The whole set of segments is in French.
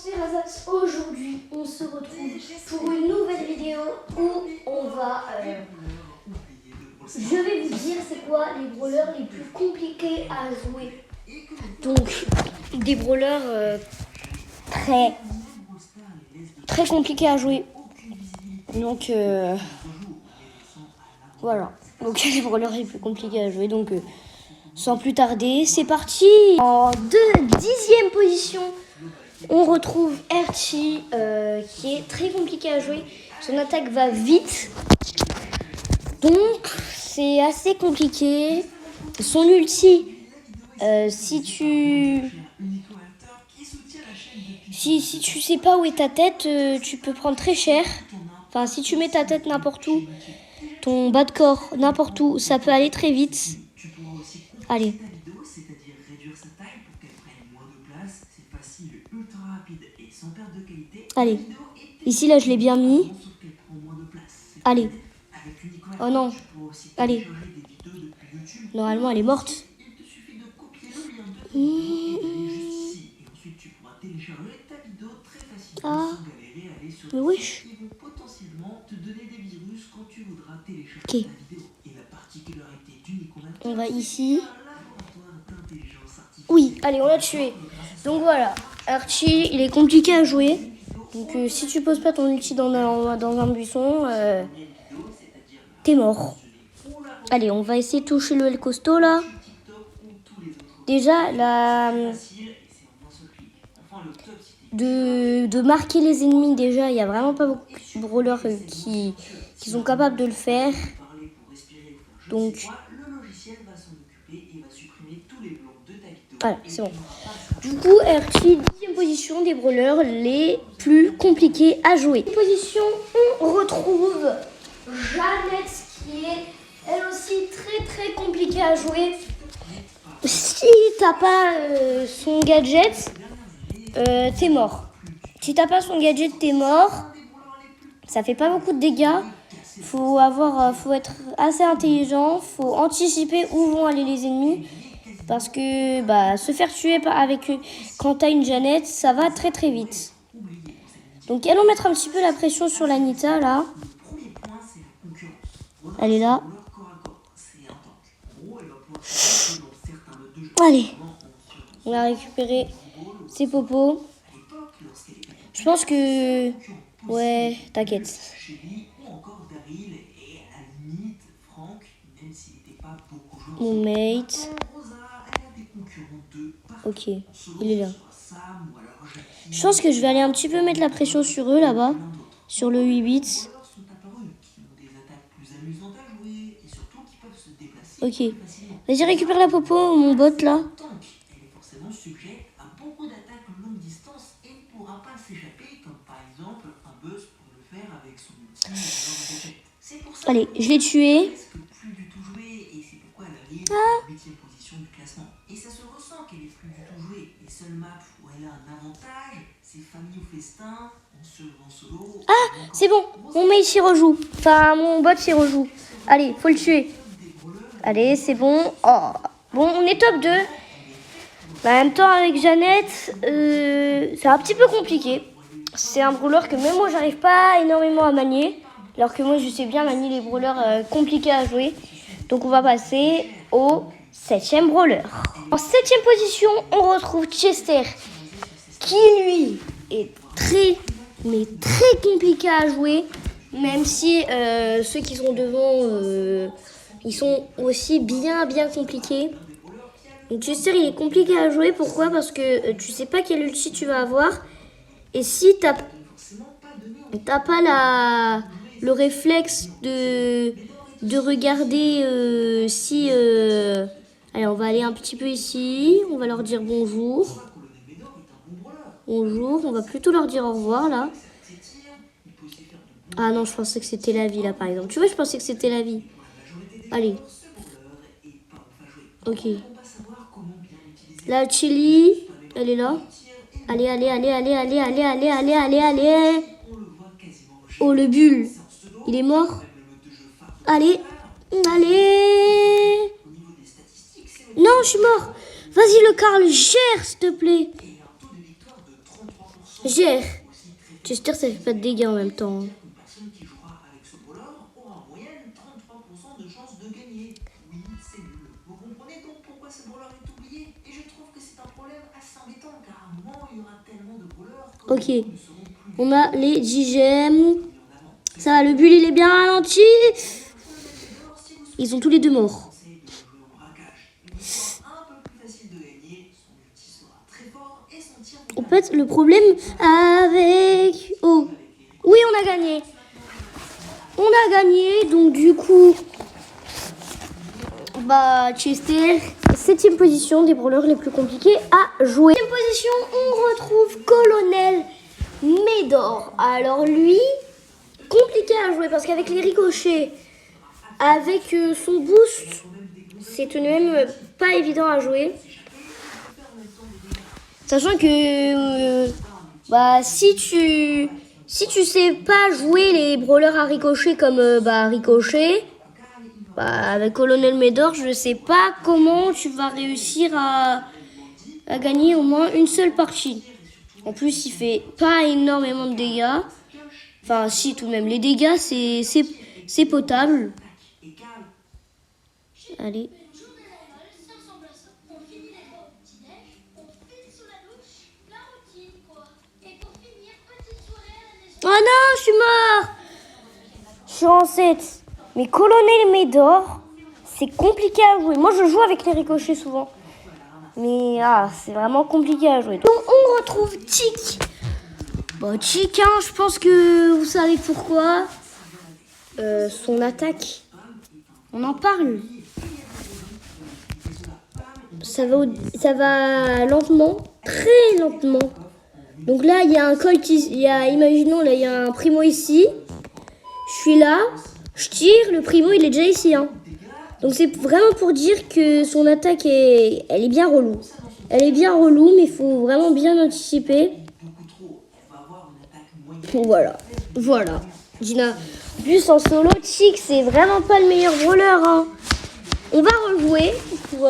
c'est Razat. Aujourd'hui, on se retrouve pour une nouvelle vidéo où on va... je vais vous dire c'est quoi les brawlers les plus compliqués à jouer. Donc, des brawlers très compliqués à jouer. Donc, voilà. Donc, les brawlers les plus compliqués à jouer. Donc, sans plus tarder, c'est parti. En 10e position, on retrouve Erchi, qui est très compliqué à jouer. Son attaque va vite. Donc, c'est assez compliqué. Son ulti, si tu sais pas où est ta tête, tu peux prendre très cher. Enfin, si tu mets ta tête n'importe où, ton bas de corps n'importe où, ça peut aller très vite. Allez. Allez. Ici, là, je l'ai bien mis. Allez. Oh non. Allez. Normalement, elle est morte. Ah. Mais wesh. Ok. On va ici. Oui, allez, on l'a tué. Donc voilà, Archie, il est compliqué à jouer. Donc si tu poses pas ton ulti dans un buisson, t'es mort. Allez, on va essayer de toucher le El Costo là. Déjà, de marquer les ennemis, déjà, il n'y a vraiment pas beaucoup de brawlers qui sont capables de le faire. Donc, voilà, c'est bon. Du coup, Archie, 10e position des brawlers les plus compliqués à jouer. Position, on retrouve Jeannette, qui est elle aussi très compliquée à jouer. Si t'as pas son gadget, t'es mort. Si t'as pas son gadget, t'es mort. Ça fait pas beaucoup de dégâts. Faut être assez intelligent. Faut anticiper où vont aller les ennemis. Parce que se faire tuer quand t'as une Jeannette, ça va très vite. Donc allons mettre un petit peu la pression sur la Nita là. Elle est là. Allez. On va récupérer ses popos. Je pense que... Ouais, t'inquiète. Mon mate. Ok, il est là. Je pense que je vais aller un petit peu mettre la pression sur eux là-bas. Sur le 8 bits. Ok. Vas-y, récupère la popo, mon bot là. Allez, je l'ai tué. Ah. Ah, c'est bon. Mon mate s'y rejoue. Enfin, mon bot s'y rejoue. Allez, faut le tuer. Allez, c'est bon. Oh. Bon, on est top 2. En même temps, avec Jeannette, c'est un petit peu compliqué. C'est un brawler que même moi, j'arrive pas énormément à manier. Alors que moi, je sais bien manier les brawlers compliqués à jouer. Donc, on va passer au 7e brawler. En 7e position, on retrouve Chester, qui, lui, est très compliqué à jouer. Même si ceux qui sont devant, ils sont aussi bien compliqués. Donc Chester, il est compliqué à jouer. Pourquoi? Parce que tu sais pas quel ulti tu vas avoir. Et si t'as pas le réflexe de regarder si... Allez, on va aller un petit peu ici. On va leur dire bonjour. Bonjour. On va plutôt leur dire au revoir, là. Ah non, je pensais que c'était la vie, là, par exemple. Tu vois, je pensais que c'était la vie. Allez. Ok. La Chili, elle est là. Allez. Oh, le bulle. Il est mort. Allez. Non, je suis mort. Vas-y, le Karl, gère, s'il te plaît. Gère. Chester, ça fait pas de dégâts en même temps. Une personne qui jouera avec ce brawler aura en moyenne 33% de chances de gagner. Oui, c'est nul. Vous comprenez donc pourquoi ce brawler est oublié? Et je trouve que c'est un problème assez embêtant car à un moment il y aura tellement de brawlers que Ok. nous ne serons plus On a les 10 gemmes. mis en avant. Ça va, le bull, il est bien ralenti. Ils sont tous les deux morts. Conseil de jouer au braquage. Il sera un peu plus facile de gagner, son ulti sera très fort et son tir En fait, le problème avec... Oh. Oui, on a gagné. On a gagné, donc du coup... Bah, Chester, 7ème position des brawlers les plus compliqués à jouer. 7ème position, on retrouve Colonel Médor. Alors lui, compliqué à jouer parce qu'avec les ricochets, avec son boost, c'est tout de même pas évident à jouer. Sachant que bah, si tu sais pas jouer les brawlers à ricochet comme Ricochet, bah, avec Colonel Médor, je sais pas comment tu vas réussir à gagner au moins une seule partie. En plus, il fait pas énormément de dégâts. Enfin, si, tout de même. Les dégâts, c'est potable. Allez. Oh non, je suis mort. Je suis en 7. Mais Colonel Médor, c'est compliqué à jouer. Moi, je joue avec les ricochets souvent. Mais c'est vraiment compliqué à jouer. Donc, on retrouve Chick. Bon, Chick, je pense que vous savez pourquoi. Son attaque, on en parle. Ça va lentement, très lentement. Donc là, il y a un Colt, imaginons, là, il y a un Primo ici. Je suis là, je tire, le Primo, il est déjà ici. Donc c'est vraiment pour dire que son attaque, elle est bien relou. Elle est bien relou, mais il faut vraiment bien anticiper. Voilà. Dina. Plus en solo, Chick, c'est vraiment pas le meilleur brawler. On va rejouer pour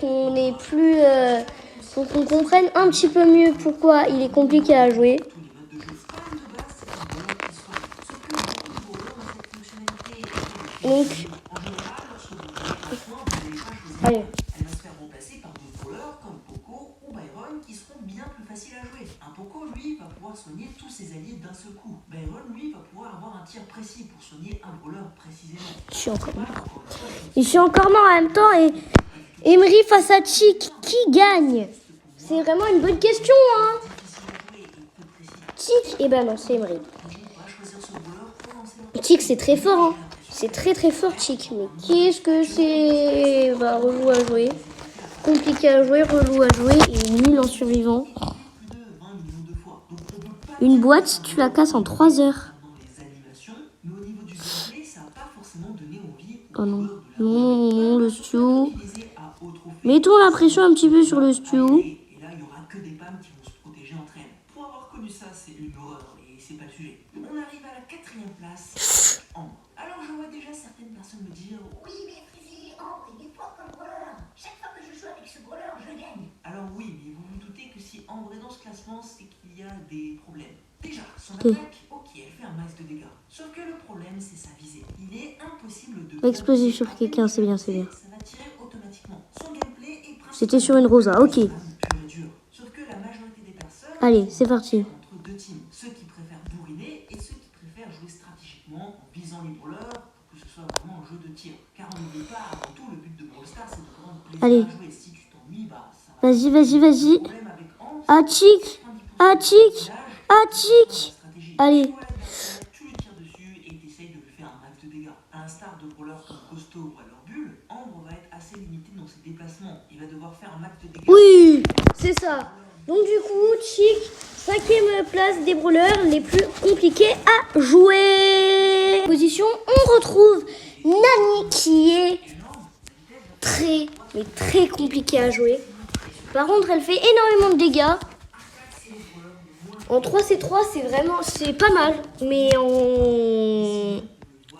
qu'on ait plus... pour qu'on comprenne un petit peu mieux pourquoi il est compliqué à jouer. Donc... Allez. Elle va se faire remplacer par des brawlers comme Poco ou Byron qui seront bien plus faciles à jouer. Un Poco, lui, va pouvoir soigner tous ses alliés d'un seul coup. Byron, lui, va pouvoir avoir un tir précis pour soigner un brawler précisément. Je suis encore mort en même temps. Et Emery face à Chick, qui gagne? C'est vraiment une bonne question. Chick, eh ben non, c'est Emery. Chick, c'est très fort. C'est très très fort, Chick. Mais qu'est-ce que c'est? Relou à jouer. Compliqué à jouer, relou à jouer et nul en survivant. Une boîte, tu la casses en 3 heures. Oh non. Non, le stew. Mettons la pression un petit peu sur le stew. Et là, il n'y aura que des PAM qui vont se protéger entre elles. Pour avoir connu ça, c'est une horreur et c'est pas le sujet. On arrive à la 4e place. Ambre. Alors, je vois déjà certaines personnes me dire oui, mais Frizzy, Ambre, il est fort comme brawler. Chaque fois que je joue avec ce brawler, je gagne. Alors, oui, mais vous vous doutez que si Ambre est dans ce classement, c'est qu'il y a des problèmes. Déjà, son attaque, elle fait un max de dégâts. Sauf que le problème, c'est sa visée. Il est impossible de... Exploser sur quelqu'un, c'est bien, c'est bien. Ça va tirer automatiquement. Son gameplay est C'était sur une Rosa, ok. Sauf que la majorité des personnes... Allez, c'est parti. Entre deux teams, ceux qui préfèrent bourriner et ceux qui préfèrent jouer stratégiquement en visant les brawlers pour que ce soit vraiment un jeu de tir. Car on n'oublie pas, avant tout, le but de Brawl Stars, c'est de prendre plaisir Allez. à jouer. Si tu t'ennuies, ça va... Vas-y. Ah, Chick. Allez. Tu lui tires dessus et t'essayes de lui faire un max de dégâts. À l'instar de brawlers comme Costaud ou alors Bull, Ambre va être assez limitée dans ses déplacements. Il va devoir faire un max de dégâts. Oui, c'est ça. Donc du coup, Chick, 5e place des brawlers les plus compliqués à jouer. Position, on retrouve Nani qui est très compliquée à jouer. Par contre, elle fait énormément de dégâts. En 3C3, c'est pas mal. Mais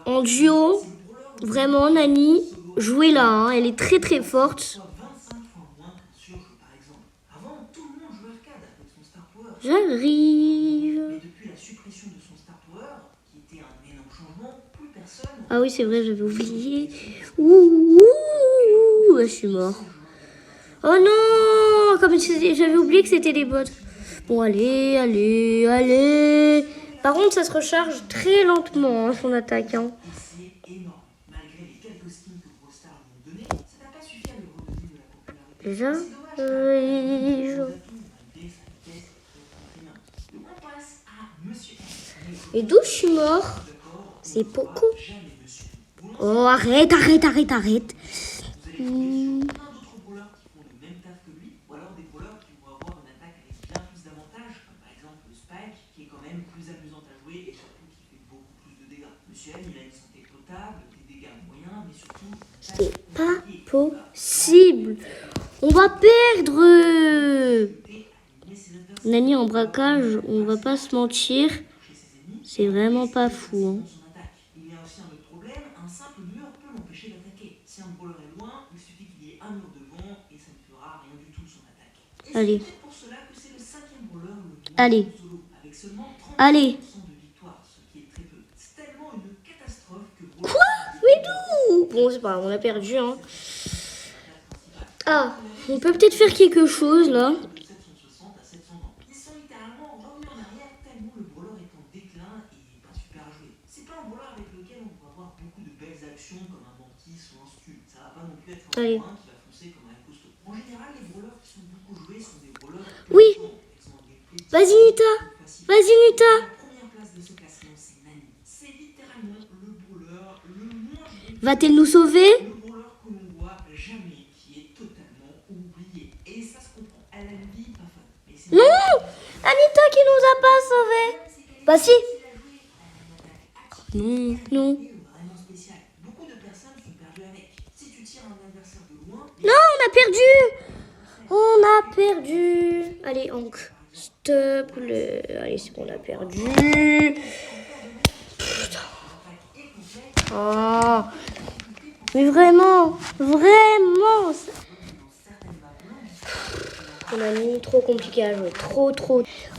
en duo, vraiment, Nani, jouez-la. Elle est très forte. J'arrive. Ah oui, c'est vrai, j'avais oublié. Ouh, je suis mort. Oh non, comme j'avais oublié que c'était des bots. Bon, allez, allez, allez. Par contre, ça se recharge très lentement, hein, son attaque. Hein. Et c'est énorme. Malgré les quelques skins que Brawl Stars lui ont donnés, ça n'a pas suffi à le redonner de la popularité. Déjà, C'est dommage car les atouts, malgré sa vitesse, très bien. On passe à Monsieur M. et d'où je suis mort? C'est Poco. Jamais Monsieur M. Oh, arrête, arrête, arrête, arrête. Vous allez trouver plein d'autres brawlers qui font le même taf que lui, ou alors des brawlers qui vont avoir une attaque avec bien plus d'avantages, comme par exemple le Spike, qui est quand même plus amusante à jouer et surtout qui fait beaucoup plus de dégâts. Monsieur M, il a une santé potable, des dégâts moyens, mais surtout... C'est pas possible. On va perdre. Nani en braquage, on va pas se mentir. C'est vraiment pas fou. Hein. Il y a aussi un autre problème, un simple mur peut l'empêcher d'attaquer. Si un brawler est loin, il suffit qu'il y ait un mur devant et ça ne fera rien du tout de son attaque. Et Allez. c'est peut-être pour cela que c'est le 5e brawler le moins Allez. solo, avec seulement 30% Allez. de victoire, ce qui est très peu. C'est tellement une catastrophe que Quoi? Mais d'où? Bon, c'est pas grave, on a perdu. Hein. Ah, on peut peut-être faire quelque chose là. de 760 à 720. Ils sont littéralement revenus en arrière tellement le brawler est en déclin et pas super à jouer. C'est pas un brawler avec lequel on va avoir beaucoup de belles actions comme un mantis ou un stun. Ça va pas non plus être un Allez. point qui va foncer comme un costaud. En général, les brawlers qui sont beaucoup joués sont des brawlers Oui. ils ont un gameplay Vas-y, Nita. facile. Vas-y, Nita. La première place de ce classement, c'est Nani. C'est littéralement le brawler le moins joué. Va-t-elle nous sauver? Le brawler que l'on voit jamais, qui est totalement oublié. Et ça se comprend. Elle a une vie pas fun. Mais c'est Non, Anita qui nous a pas sauvés. Bah si. Non, non. vraiment spécial. Beaucoup de personnes sont perdues avec. Si tu tires un adversaire de loin, Non, on a perdu. On a perdu. Allez, Hank. Stop. Allez, c'est bon, on a perdu. Putain. Oh. Mais vraiment, vraiment. On a mis trop compliqué à jouer. Trop.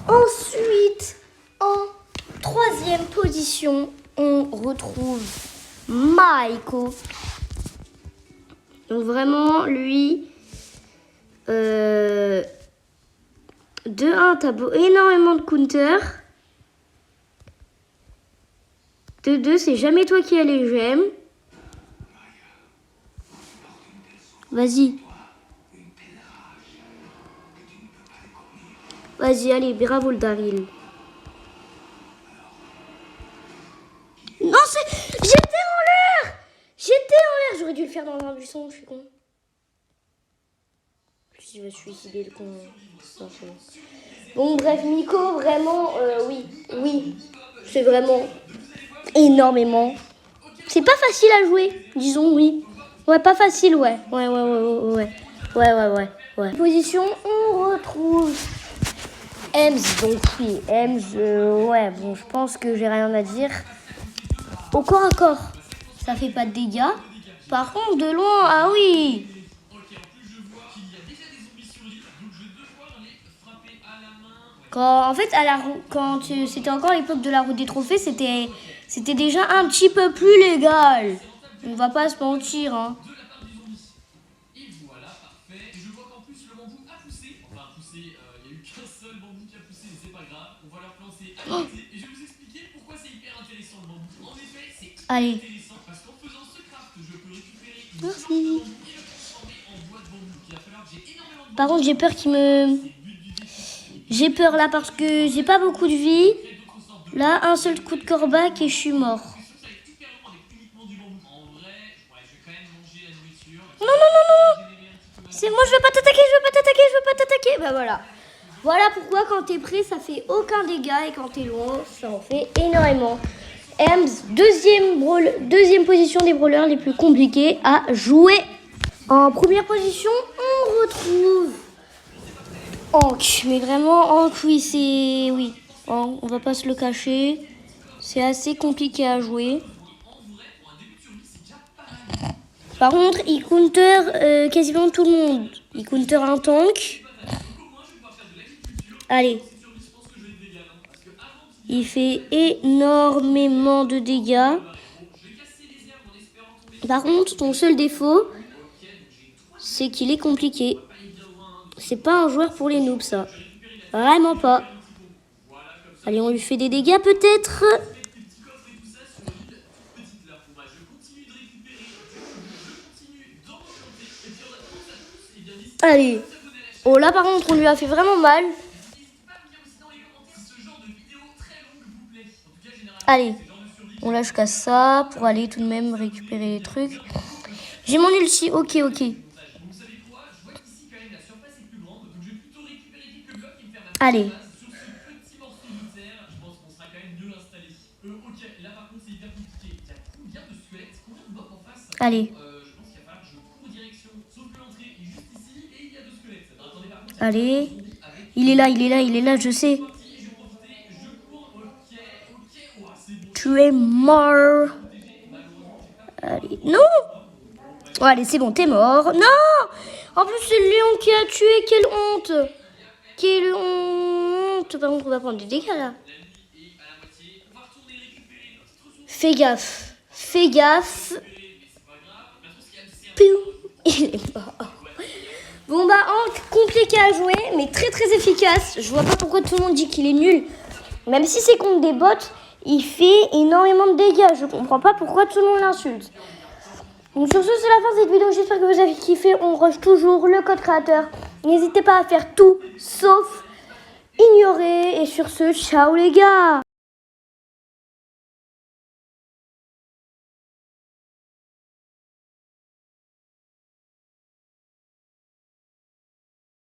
Ensuite, en 3e position, on retrouve Maiko. Donc vraiment, lui, 2-1, t'as énormément de counter. 2-2, c'est jamais toi qui as les gemmes. Vas-y. Vas-y, allez, bravo le Daryl. Non, j'étais en l'air. J'aurais dû le faire dans un buisson, je suis con. Puis je vais suicider le con. Non, c'est bon. Bon, bref, Miko, vraiment, oui. C'est vraiment énormément. C'est pas facile à jouer, disons, oui. Ouais, pas facile, ouais. Ouais. Position, on retrouve Ems, donc oui, Ems, ouais, bon, je pense que j'ai rien à dire. Au corps à corps, ça fait pas de dégâts. Par contre, de loin, ah oui. En fait, quand c'était encore l'époque de la route des trophées, c'était déjà un petit peu plus légal. On va pas se mentir, hein. Et voilà, parfait. Et je vois qu'en plus le bambou a poussé. Enfin, poussé, il n'y a eu qu'un seul bambou qui a poussé, mais c'est pas grave. On va leur plancer à côté. Et je vais vous expliquer pourquoi c'est hyper intéressant le bambou. En effet, c'est Allez. intéressant parce qu'en faisant ce craft, je peux récupérer une Merci. plante de bambou et le transformer en bois de bambou. Il va falloir que j'ai énormément de Par contre, j'ai peur qu'il me... J'ai peur là parce que j'ai pas beaucoup de vie. Là, un seul coup de corbac et je suis mort. Non. C'est moi, je veux pas t'attaquer. Bah voilà. Voilà pourquoi quand t'es prêt, ça fait aucun dégât et quand t'es loin, ça en fait énormément. Ems, deuxième position des brawlers les plus compliqués à jouer. En première position, on retrouve Hank. Mais vraiment, Hank, oui, c'est... Oui, Hank, on va pas se le cacher. C'est assez compliqué à jouer. Par contre, il counter quasiment tout le monde. Il counter un tank. Allez. Il fait énormément de dégâts. Par contre, ton seul défaut, c'est qu'il est compliqué. C'est pas un joueur pour les noobs, ça. Vraiment pas. Allez, on lui fait des dégâts, peut-être. Allez. Oh, là, par contre, on lui a fait vraiment mal. Allez. On lâche qu'à ça pour aller tout de même récupérer les trucs. J'ai mon ulti. Ok. Allez. Allez. Allez. Il est là, je sais. Tu es mort. Allez, non. Oh, allez, c'est bon, t'es mort. Non. En plus, c'est le lion qui a tué. Quelle honte. Quelle honte. Par contre, on va prendre des dégâts, là. Fais gaffe. Il est mort. Bon, bah, compliqué à jouer, mais très efficace. Je vois pas pourquoi tout le monde dit qu'il est nul. Même si c'est contre des bots, il fait énormément de dégâts. Je comprends pas pourquoi tout le monde l'insulte. Donc sur ce, c'est la fin de cette vidéo. J'espère que vous avez kiffé. On rush toujours le code créateur. N'hésitez pas à faire tout sauf ignorer. Et sur ce, ciao les gars.